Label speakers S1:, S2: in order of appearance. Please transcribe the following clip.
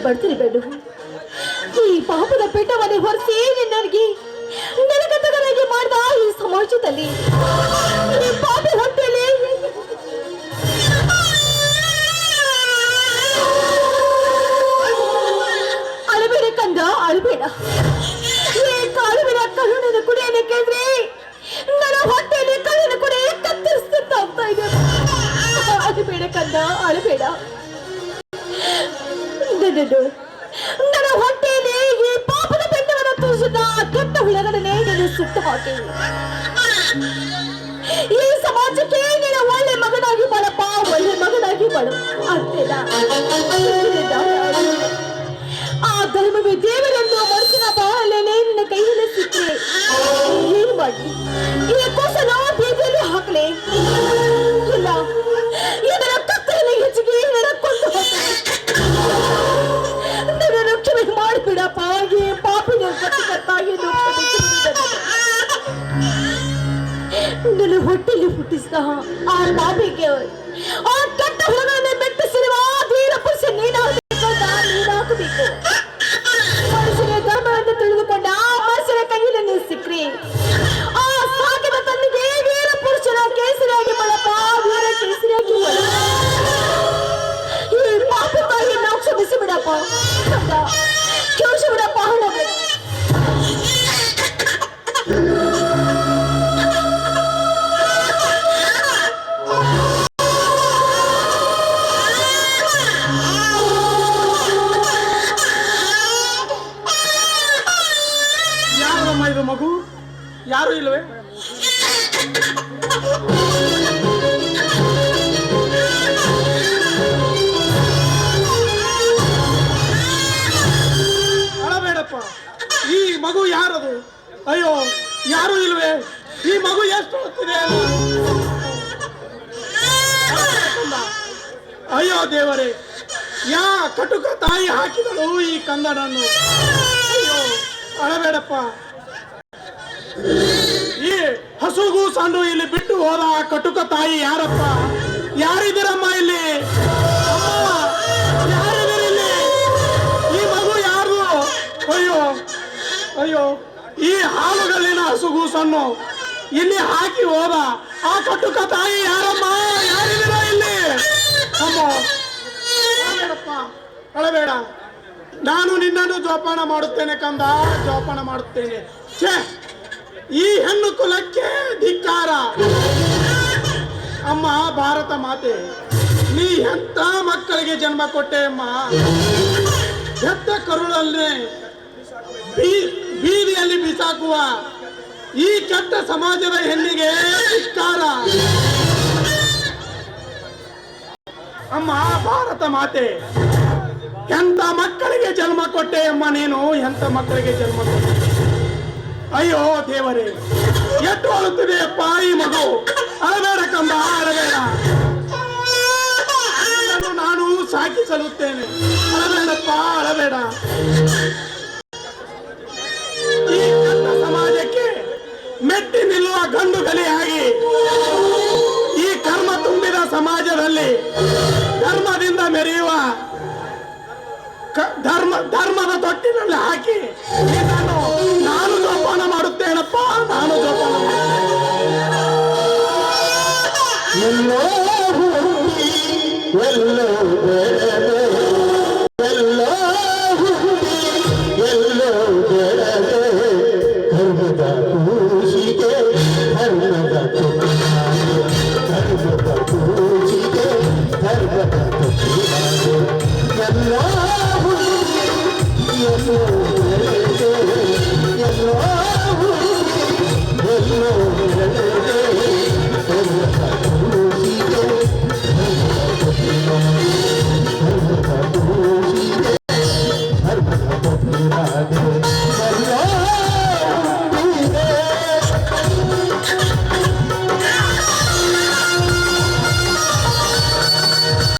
S1: ಬರ್ತೀನಿ ಬೇಡ. ಈ ಪಾಪದ ಪೀಠವನ್ನು ಹೊರಿಸಿ ನನಗೆ ನನಗತಗನಾಗಿ ಮಾಡಿದ ಈ ಸಮಾಜದಲ್ಲಿ ಈ ಪಾಪ ಹೊಟ್ಟೆಯಲ್ಲಿ ಅಳಬೇಡ ಕಂದ, ಅಳಬೇಡ. ಈ ಕಾಲುವಿನ ಕರುಣನ ಕುಡಿಯನ್ನು ಕೇಳಿದ್ರೆ ನನ್ನ ಹೊಟ್ಟೆಯಲ್ಲಿ ಕರುಣ ಕುಡಿ ಕತ್ತರಿಸ್ತಿಂತ ಆಗ್ತಾ ಇದೆ. ಅಳಬೇಡ ಕಂದ, ಅಳಬೇಡ. ನನ್ನ ಹೊಟ್ಟೆಯಲ್ಲಿ ಈ ಪಾಪದ ಬೆಟ್ಟವನ್ನು ತೋರಿಸಿದ ಕೆಟ್ಟ ಹುಳಗಳನ್ನೇ ನೀನು ಸುಟ್ಟು ಹಾಕಿ ಈ ಸಮಾಜಕ್ಕೆ ನೀನು ಒಳ್ಳೆ ಮಗನಾಗಿ ಬಾಳಪ್ಪ, ಒಳ್ಳೆ ಮಗನಾಗಿ ಬಾಳು. ಆಗ್ತೇನ ಆ ಧರ್ಮವೇ ದೇವರೆಂದು ಮನಸ್ಸಿನ ಬಾಳಲ್ಲೇನೆ ನಿನ್ನ ಕೈಯಲ್ಲಿ ಸಿಕ್ಕರೆ ಏನು ಮಾಡಿ ಈ ಕೋಸನ ಬೀದಿಯಲ್ಲಿ ಹಾಕಲೆ ಇಲ್ಲ ಇದರ ಕತ್ತಲಲ್ಲಿ ಹೆಚ್ಚಿಗೆ ಕೊಂದು ಹೋಗ್ತೇನೆ. ನನ್ನನ್ನು ಕ್ಷಮೆ ಮಾಡಿಬಿಡಪ್ಪ. ಈ ಪಾಪಿನ ಕತ್ತಿಕತ್ತಾಗಿ ನನ್ನ ಹೊಟ್ಟೆಯಲ್ಲಿ ಹುಟ್ಟಿಸಿದ ಆ ಪಾಪಿಗೆ ಆ ಕೆಟ್ಟ ಹುಳಗಳನ್ನು ಮೆಟ್ಟಿಸಿರುವ ಧೀರ ಪುರುಷ ನೀನಾಗಬೇಕು. ಮನುಷ್ಯನ ಧರ್ಮವನ್ನು ತಿಳಿದುಕೊಂಡ ಆ ಮನುಷ್ಯನ ಕೈಯಲ್ಲಿ ನೀವು ಸಿಕ್ಕ್ರಿ ಆ ಸಾಕಿದ ತನ್ನಿಗೆ ವೀರ ಪುರುಷನ ಕೇಸರಿಯಾಗಿ ಮಾಡಪ್ಪ, ವೀರ ಕೇಸರಿಯಾಗಿ ಮಾಡ. ಈ ಪಾಪಕ್ಕಾಗಿ ನಾವು ಕ್ಷಮಿಸಿ ಬಿಡಪ್ಪ, ಕ್ಷಮಿಸಿ ಬಿಡಪ್ಪ. ಹಣಬೇಕು
S2: ಇದು ಮಗು ಯಾರು ಇಲ್ವೇ? ಅಳಬೇಡಪ್ಪ. ಈ ಮಗು ಯಾರದು? ಅಯ್ಯೋ, ಯಾರು ಇಲ್ವೇ? ಈ ಮಗು ಎಷ್ಟು ಹೊತ್ತಿದೆ? ಅಯ್ಯೋ ದೇವರೇ, ಯಾ ಕಟುಕ ತಾಯಿ ಹಾಕಿದಳು ಈ ಕಂದನನ್ನು. ಅಯ್ಯೋ, ಅಳಬೇಡಪ್ಪ. ಈ ಹಸುಗೂ ಸಣ್ಣ ಇಲ್ಲಿ ಬಿಟ್ಟು ಹೋದ ಕಟುಕ ತಾಯಿ ಯಾರಪ್ಪ? ಯಾರಿದ್ದೀರಮ್ಮ ಇಲ್ಲಿ? ಯಾರಿದ್ದೀರ ಇಲ್ಲಿ? ಈ ಮಗು ಯಾರು? ಅಯ್ಯೋ ಅಯ್ಯೋ, ಈ ಹಾಲುಗಲ್ಲಿನ ಹಸುಗೂ ಸಣ್ಣ ಇಲ್ಲಿ ಹಾಕಿ ಹೋದ ಆ ಕಟುಕ ತಾಯಿ ಯಾರಮ್ಮ? ಯಾರಿದ್ದೀರ ಇಲ್ಲಿ? ಅಮ್ಮ, ಅಳಬೇಡಪ್ಪ, ಅಳಬೇಡ. ನಾನು ನಿನ್ನನ್ನು ಜೋಪಾನ ಮಾಡುತ್ತೇನೆ ಕಂದ, ಜೋಪಾನ ಮಾಡುತ್ತೇನೆ. ಛೇ, ಈ ಹೆಣ್ಣು ಕುಲಕ್ಕೆ ಧಿಕ್ಕಾರ. ಅಮ್ಮ ಭಾರತ ಮಾತೆ, ನೀ ಎಂತ ಮಕ್ಕಳಿಗೆ ಜನ್ಮ ಕೊಟ್ಟೆ ಅಮ್ಮ. ಹೆತ್ತ ಕರುಳಲ್ಲೇ ಬೀದಿಯಲ್ಲಿ ಬಿಸಾಕುವ ಈ ಕೆಟ್ಟ ಸಮಾಜದ ಹೆಣ್ಣಿಗೆ ಧಿಕ್ಕಾರ. ಅಮ್ಮ ಭಾರತ ಮಾತೆ, ಎಂತ ಮಕ್ಕಳಿಗೆ ಜನ್ಮ ಕೊಟ್ಟೆ ಅಮ್ಮ ನೀನು, ಎಂತ ಮಕ್ಕಳಿಗೆ ಜನ್ಮ ಕೊಟ್ಟೆ. ಅಯ್ಯೋ ದೇವರೇ, ಎಷ್ಟು ಅಳುತ್ತಿದೆ ಅಪ್ಪ ಈ ಮಗು. ಅಳಬೇಡ ಕಂದ, ಅಳಬೇಡ. ನಾನು ಸಾಕಿ ಸಲ್ಲುತ್ತೇನೆ. ಅಳಬೇಡಪ್ಪ, ಅಳಬೇಡ. ಈ ಕೆಟ್ಟ ಸಮಾಜಕ್ಕೆ ಮೆಟ್ಟಿ ನಿಲ್ಲುವ ಗಂಡು ಗಲಿಯಾಗಿ ಈ ಕರ್ಮ ತುಂಬಿದ ಸಮಾಜದಲ್ಲಿ ಧರ್ಮದಿಂದ ಮೆರೆಯುವ ಧರ್ಮದ ತೊಟ್ಟಿನಲ್ಲಿ ಹಾಕಿ ನಾನು ಜೋಪಾನ ಮಾಡುತ್ತೇನಪ್ಪ, ನಾನು ಜೋಪಾನ
S3: ಮಾಡುತ್ತೇನೆ.